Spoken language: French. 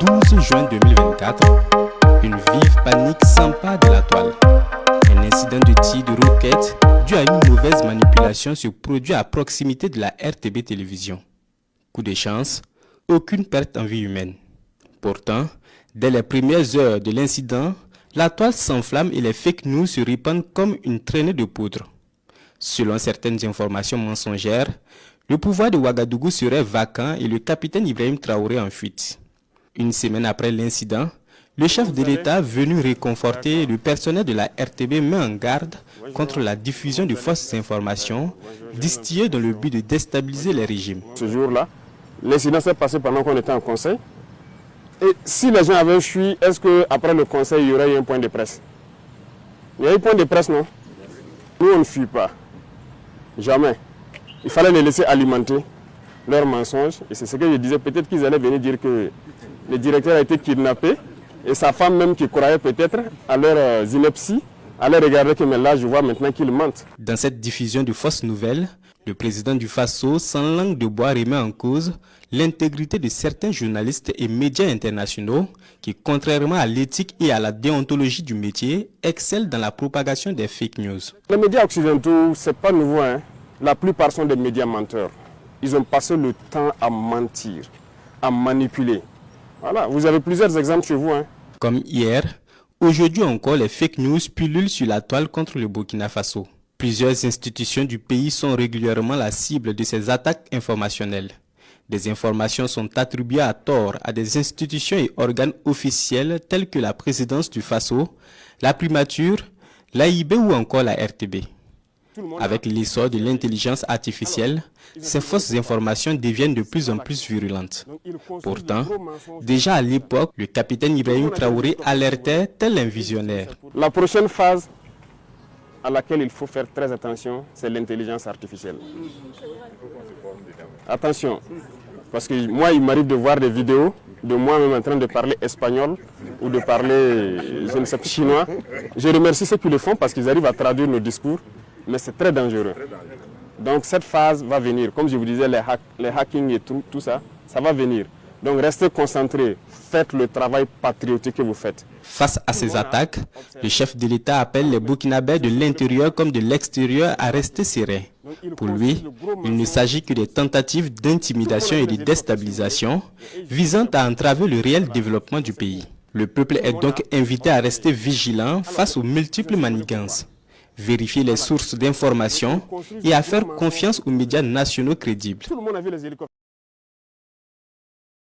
12 juin 2024, une vive panique s'empare de la toile. Un incident de tir de roquette dû à une mauvaise manipulation se produit à proximité de la RTB Télévision. Coup de chance, aucune perte en vie humaine. Pourtant, dès les premières heures de l'incident, la toile s'enflamme et les fake news se répandent comme une traînée de poudre. Selon certaines informations mensongères, le pouvoir de Ouagadougou serait vacant et le capitaine Ibrahim Traoré en fuite. Une semaine après l'incident, le chef de l'État venu réconforter le personnel de la RTB met en garde contre la diffusion de fausses informations distillées dans le but de déstabiliser les régimes. Ce jour-là, l'incident s'est passé pendant qu'on était en conseil. Et si les gens avaient fui, est-ce qu'après le conseil, il y aurait eu un point de presse? Il y a eu un point de presse, non? Nous, on ne fuit pas. Jamais. Il fallait les laisser alimenter leurs mensonges. Et c'est ce que je disais. Peut-être qu'ils allaient venir dire que le directeur a été kidnappé. Et sa femme même qui croyait peut-être à leur ineptie, allait regarder que mais là, je vois maintenant qu'ils mentent. Dans cette diffusion de fausses nouvelles, le président du Faso, sans langue de bois, remet en cause l'intégrité de certains journalistes et médias internationaux qui, contrairement à l'éthique et à la déontologie du métier, excellent dans la propagation des fake news. Les médias occidentaux, ce n'est pas nouveau, hein. La plupart sont des médias menteurs. Ils ont passé le temps à mentir, à manipuler. Voilà, vous avez plusieurs exemples chez vous, hein. Comme hier, aujourd'hui encore, les fake news pullulent sur la toile contre le Burkina Faso. Plusieurs institutions du pays sont régulièrement la cible de ces attaques informationnelles. Des informations sont attribuées à tort à des institutions et organes officiels tels que la présidence du Faso, la primature, l'AIB ou encore la RTB. Avec l'essor de l'intelligence artificielle, ces fausses informations deviennent de plus en plus virulentes. Pourtant, déjà à l'époque, le capitaine Ibrahim Traoré alertait tel un visionnaire. La prochaine phase à laquelle il faut faire très attention, c'est l'intelligence artificielle. Attention, parce que moi, il m'arrive de voir des vidéos de moi-même en train de parler espagnol ou de parler, je ne sais pas, chinois. Je remercie ceux qui le font parce qu'ils arrivent à traduire nos discours, mais c'est très dangereux. Donc cette phase va venir. Comme je vous disais, les hacking et tout ça, ça va venir. Donc restez concentrés, faites le travail patriotique que vous faites. Face à ces attaques, le chef de l'État appelle les Burkinabés de l'intérieur comme de l'extérieur à rester sereins. Pour lui, il ne s'agit que des tentatives d'intimidation et de déstabilisation visant à entraver le réel développement du pays. Le peuple est donc invité à rester vigilant face aux multiples manigances, vérifier les sources d'information et à faire confiance aux médias nationaux crédibles.